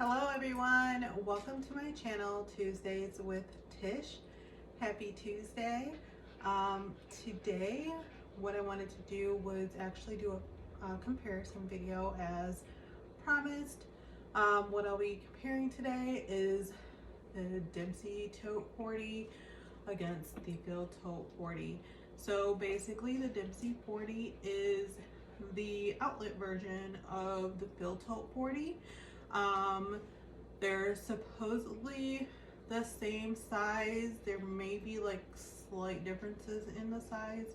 Hello everyone, welcome to my channel, Tuesdays with Tish. Happy Tuesday. Today what I wanted to do was actually do a comparison video as promised. What I'll be comparing today is the Dempsey Tote 40 against the Tote 40. So basically the Dempsey 40 is the outlet version of the Tote 40. They're supposedly the same size. There may be like slight differences in the size,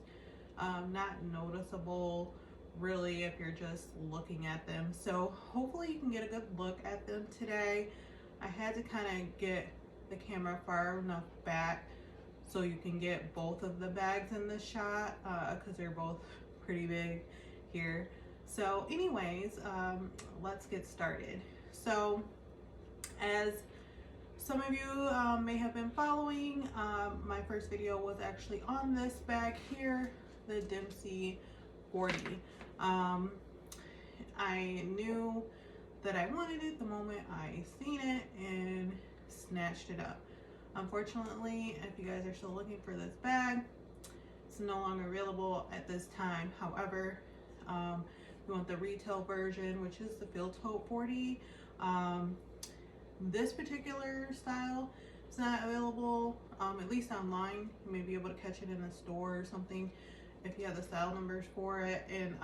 not noticeable really if you're just looking at them. So hopefully you can get a good look at them today. I had to kind of get the camera far enough back so you can get both of the bags in the shot because they're both pretty big here. So anyways, let's get started. So as some of you may have been following, my first video was actually on this bag here, the Dempsey 40. I knew that I wanted it the moment I seen it and snatched it up. Unfortunately, if you guys are still looking for this bag, it's no longer available at this time. However, we want the retail version, which is the Tote 40. This particular style is not available, at least online. You may be able to catch it in a store or something if you have the style numbers for it, and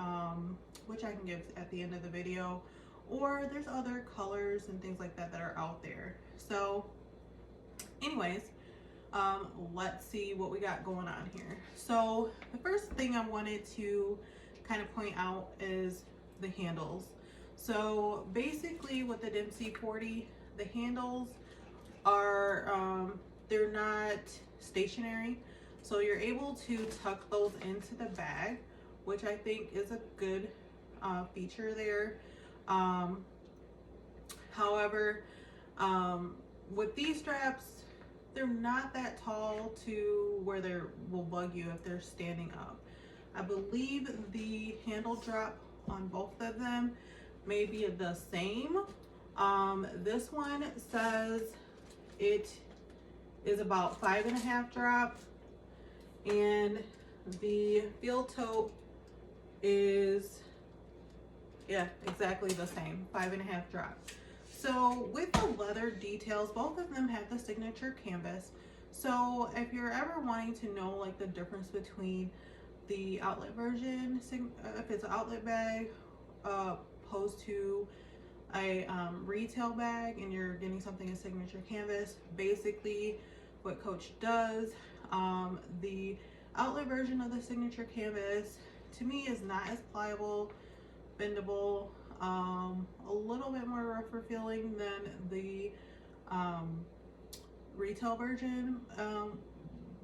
which I can give at the end of the video. Or there's other colors and things like that that are out there. So anyways, let's see what we got going on here. So the first thing I wanted to kind of point out is the handles. So basically with the Dempsey 40, the handles are they're not stationary, so you're able to tuck those into the bag, which I think is a good feature there. However, with these straps, they're not that tall to where they will bug you if they're standing up. I believe the handle drop on both of them may be the same. This one says it is about 5.5 drop, and the Tote is, yeah, exactly the same, 5.5 drop. So with the leather details, both of them have the signature canvas. So if you're ever wanting to know like the difference between the outlet version, if it's an outlet bag opposed to a retail bag and you're getting something in signature canvas, basically what Coach does, the outlet version of the signature canvas to me is not as pliable, bendable, a little bit more rougher feeling than the retail version,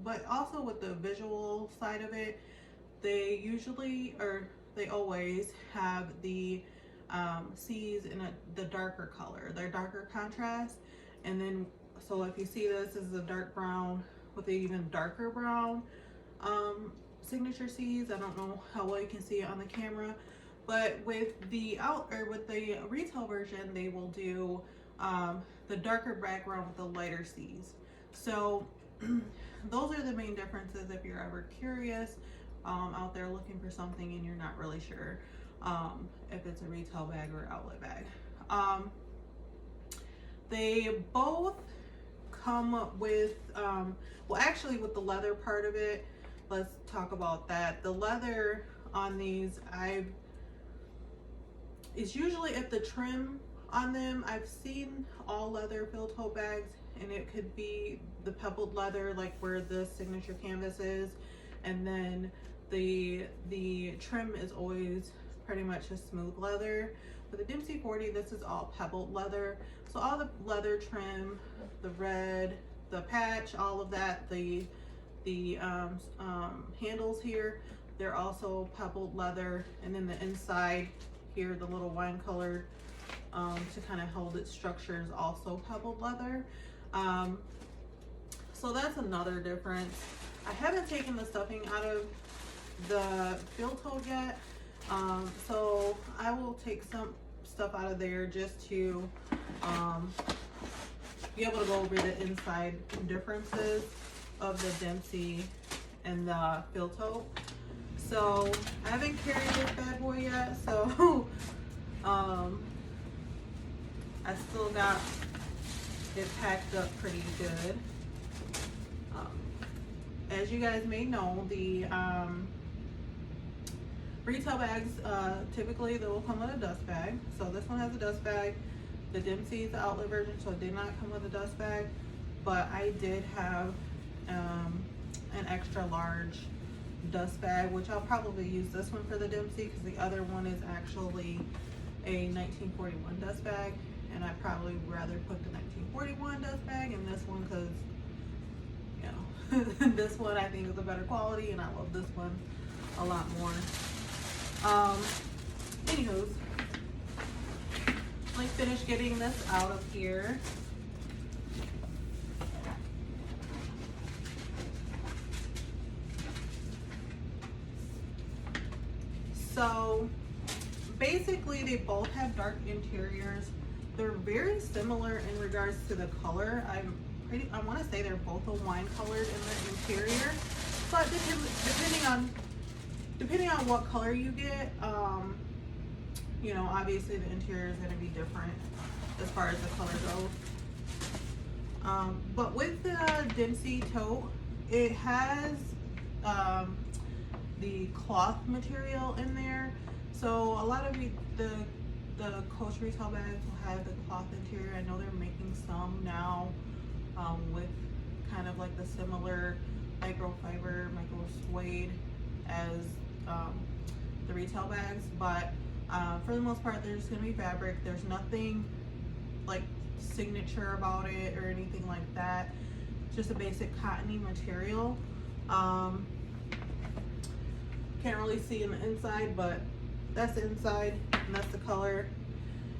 but also with the visual side of it, they usually, or they always have the C's in the darker color, their darker contrast. And then, so if you see this is a dark brown with an even darker brown signature C's. I don't know how well you can see it on the camera, but with the with the retail version, they will do the darker background with the lighter C's. So those are the main differences if you're ever curious out there looking for something and you're not really sure if it's a retail bag or outlet bag. They both come with, well actually with the leather part of it, let's talk about that. The leather on these, it's usually at the trim on them. I've seen all leather tote bags and it could be the pebbled leather like where the signature canvas is, and then the trim is always pretty much a smooth leather. For the Dempsey 40, this is all pebbled leather. So all the leather trim, the red, the patch, all of that, the handles here, they're also pebbled leather, and then the inside here, the little wine colored to kind of hold its structure is also pebbled leather. So that's another difference. I haven't taken the stuffing out of the Tote yet, so I will take stuff out of there just to be able to go over the inside differences of the Dempsey and the Tote. So I haven't carried this bad boy yet, so I still got it packed up pretty good. As you guys may know, the retail bags, typically they will come with a dust bag. So this one has a dust bag. The Dempsey is the outlet version, so it did not come with a dust bag. But I did have an extra large dust bag, which I'll probably use this one for the Dempsey because the other one is actually a 1941 dust bag. And I'd probably rather put the 1941 dust bag in this one because, you know, this one I think is a better quality and I love this one a lot more. Anywho, let me finish getting this out of here. So basically they both have dark interiors. They're very similar in regards to the color. I want to say they're both a wine colored in their interior, but depending on what color you get, you know, obviously the interior is going to be different as far as the color goes. But with the Dempsey Tote, it has the cloth material in there. So a lot of the Coach retail bags will have the cloth interior. I know they're making some now with kind of like the similar microfiber, micro suede as the retail bags, but for the most part they're just going to be fabric. There's nothing like signature about it or anything like that. It's just a basic cottony material. Can't really see in the inside, but that's the inside and that's the color.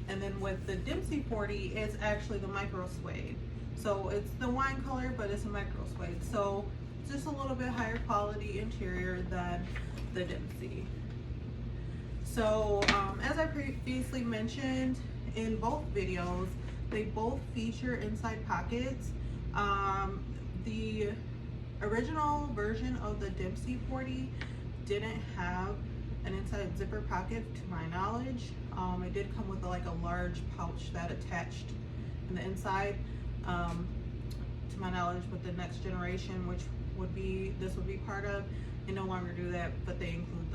And then with the Dempsey 40, it's actually the micro suede. So it's the wine color, but it's a micro suede. So just a little bit higher quality interior than the Dempsey. So as I previously mentioned in both videos, they both feature inside pockets. The original version of the Dempsey 40 didn't have an inside zipper pocket to my knowledge. It did come with like a large pouch that attached in the inside. To my knowledge, with the next generation, which this would be part of, they no longer do that, but they include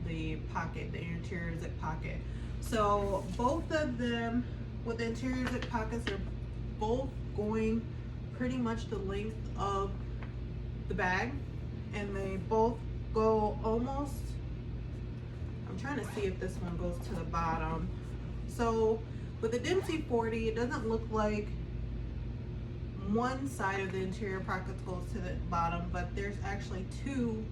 the pocket, the interior zip pocket. So both of them with the interior zip pockets are both going pretty much the length of the bag, and they both go almost, I'm trying to see if this one goes to the bottom. So with the Dempsey 40, it doesn't look like one side of the interior pockets goes to the bottom, but there's actually two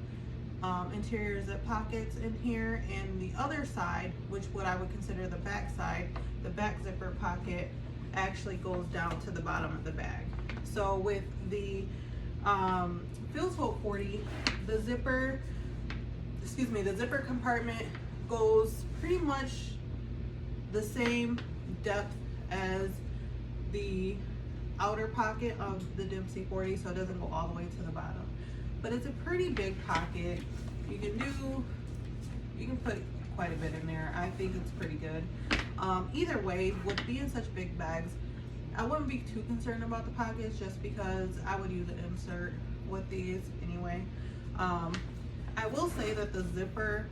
interior zip pockets in here, and the other side, which what I would consider the back side, the back zipper pocket actually goes down to the bottom of the bag. So with the Tote 40, the zipper compartment goes pretty much the same depth as the outer pocket of the Dempsey 40, so it doesn't go all the way to the bottom. But it's a pretty big pocket. You can put quite a bit in there. I think it's pretty good. Either way, with being such big bags, I wouldn't be too concerned about the pockets just because I would use an insert with these anyway. I will say that the zipper,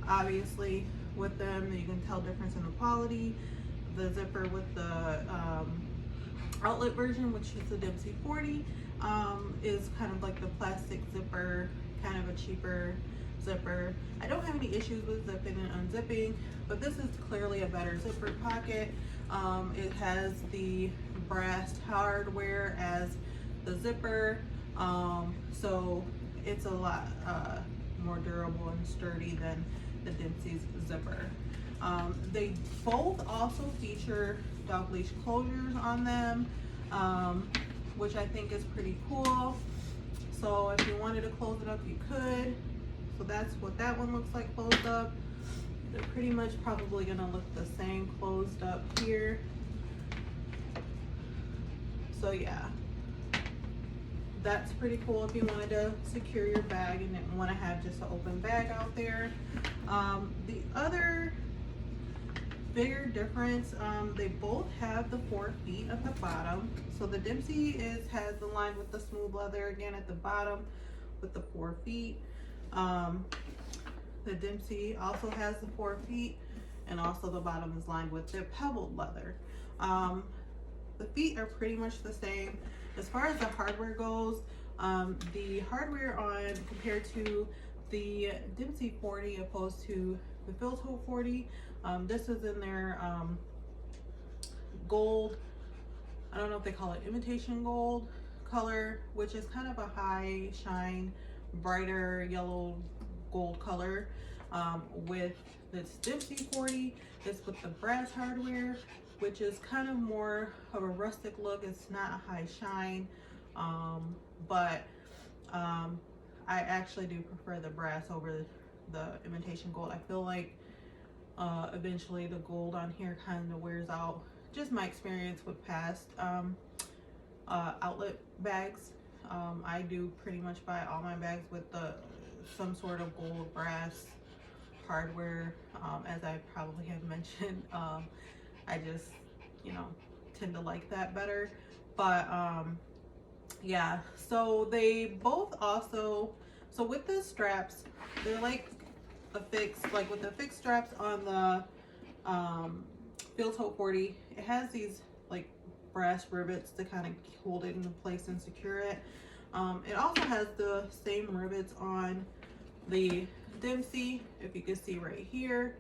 obviously with them, you can tell difference in the quality. The zipper with the outlet version, which is the Dempsey 40, is kind of like the plastic zipper, kind of a cheaper zipper. I don't have any issues with zipping and unzipping, but this is clearly a better zipper pocket. It has the brass hardware as the zipper, so it's a lot more durable and sturdy than the Dempsey's zipper. They both also feature dog leash closures on them, which I think is pretty cool. So if you wanted to close it up, you could. So that's what that one looks like closed up. They're pretty much probably gonna look the same closed up here. So yeah, that's pretty cool if you wanted to secure your bag and didn't want to have just an open bag out there. The other bigger difference, they both have the 4 feet at the bottom. So the Dempsey has the line with the smooth leather again at the bottom with the 4 feet. The Dempsey also has the 4 feet, and also the bottom is lined with the pebbled leather. The feet are pretty much the same. As far as the hardware goes, the hardware on compared to the Dempsey 40 opposed to the Tote 40, this is in their gold, I don't know if they call it imitation gold color, which is kind of a high shine, brighter yellow gold color. With this Dempsey 40, it's with the brass hardware, which is kind of more of a rustic look. It's not a high shine, but I actually do prefer the brass over the imitation gold. I feel like eventually the gold on here kind of wears out. Just my experience with past outlet bags. I do pretty much buy all my bags with some sort of gold brass hardware. As I probably have mentioned, I just, you know, tend to like that better. But yeah, so they both also, so with the straps, they're like a fixed, like with the fixed straps on the Tote 40, it has these like brass rivets to kind of hold it into place and secure it. It also has the same rivets on the Dempsey, if you can see right here.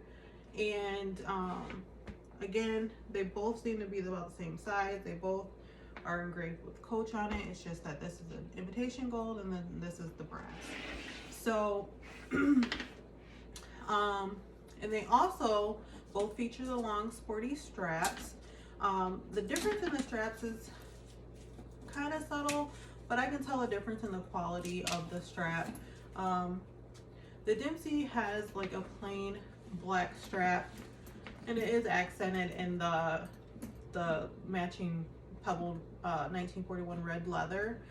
And again, they both seem to be about the same size. They both are engraved with Coach on it. It's just that this is an imitation gold and then this is the brass. So and they also both feature the long sporty straps. The difference in the straps is kind of subtle, but I can tell a difference in the quality of the strap. The Dempsey has like a plain black strap, and it is accented in the matching pebbled 1941 red leather.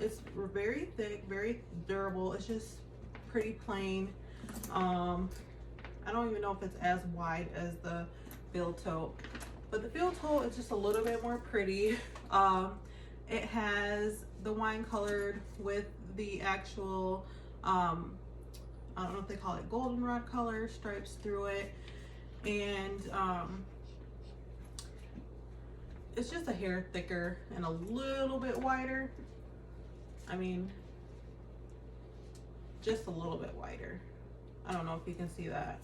It's very thick, very durable. It's just pretty plain. I don't even know if it's as wide as the Tote, but the Tote is just a little bit more pretty. It has the wine colored with the actual I don't know if they call it goldenrod color stripes through it, and it's just a hair thicker and a little bit wider. I mean, just a little bit wider. I don't know if you can see that.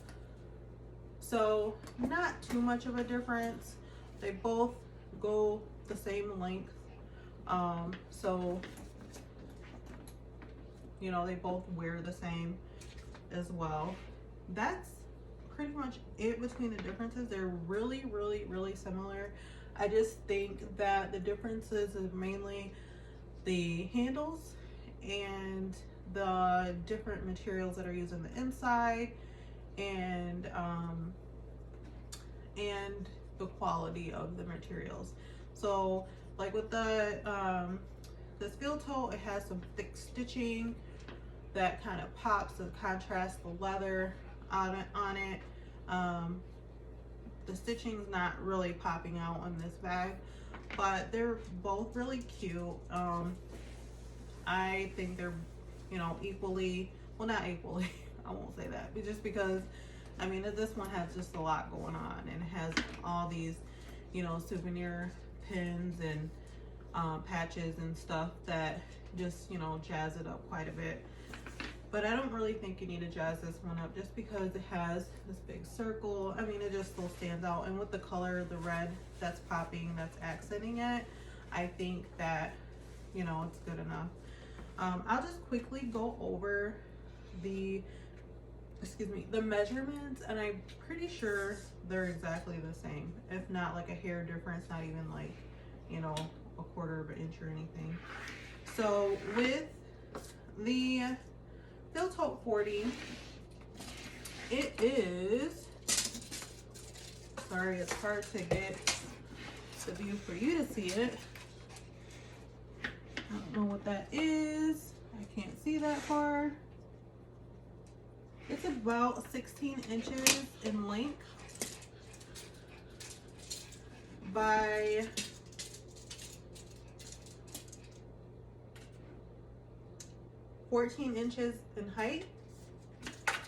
So not too much of a difference. They both go the same length. So, you know, they both wear the same as well. That's pretty much it between the differences. They're really, really, really similar. I just think that the differences is mainly the handles and the different materials that are used on the inside, and the quality of the materials. So like with the this Tote, it has some thick stitching that kind of pops and contrasts the leather on it. The stitching's not really popping out on this bag, but they're both really cute. I think they're, you know, equally, well, not equally, I won't say that, but just because, I mean, this one has just a lot going on, and it has all these, you know, souvenir pins and patches and stuff that just, you know, jazz it up quite a bit. But I don't really think you need to jazz this one up just because it has this big circle. I mean, it just still stands out. And with the color, the red that's popping, that's accenting it, I think that, you know, it's good enough. I'll just quickly go over the measurements, and I'm pretty sure they're exactly the same. If not like a hair difference, not even like, you know, a quarter of an inch or anything. So with the Tote 40, It is, sorry, it's hard to get the view for you to see it. I don't know what that is. I can't see that far. It's about 16 inches in length by 14 inches in height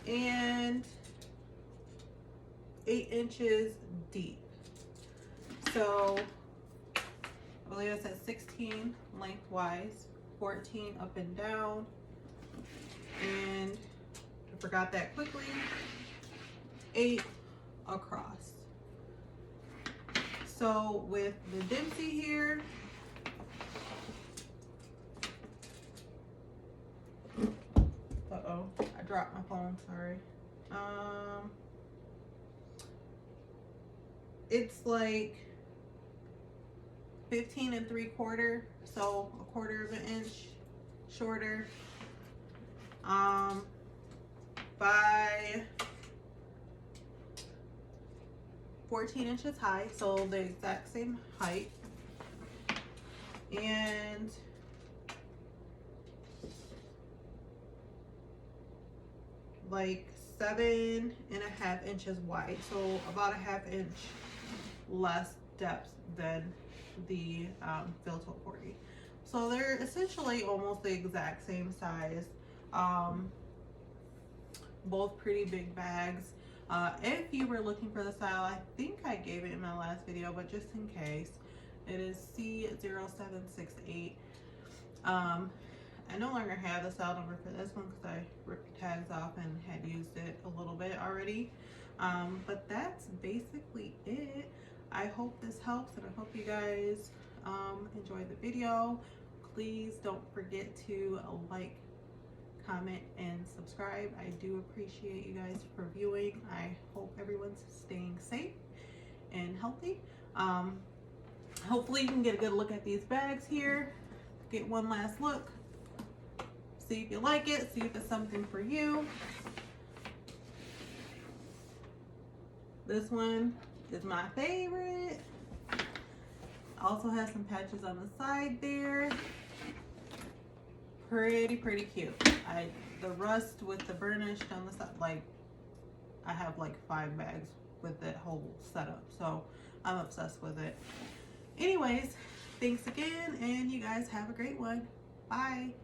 and 8 inches deep. So I believe it's at 16 lengthwise, 14 up and down, and I forgot that quickly, 8 across. So with the Dempsey here, uh-oh, I dropped my phone, sorry. It's like 15 3/4, so a quarter of an inch shorter, by 14 inches high, so the exact same height, and like 7.5 inches wide, so about a 1/2 inch less depth than the Tote 40. So they're essentially almost the exact same size. Both pretty big bags. If you were looking for the style, I think I gave it in my last video, but just in case, it is C0768. I no longer have the style number for this one because I ripped the tags off and had used it a little bit already. But that's basically it. I hope this helps, and I hope you guys enjoyed the video. Please don't forget to like, comment, and subscribe. I do appreciate you guys for viewing. I hope everyone's staying safe and healthy. Hopefully you can get a good look at these bags here. Get one last look. See if you like it. See if it's something for you. This one is my favorite. Also has some patches on the side there. Pretty cute. The rust with the burnished on the side, like I have like 5 bags with that whole setup, so I'm obsessed with it. Anyways, thanks again, and you guys have a great one. Bye.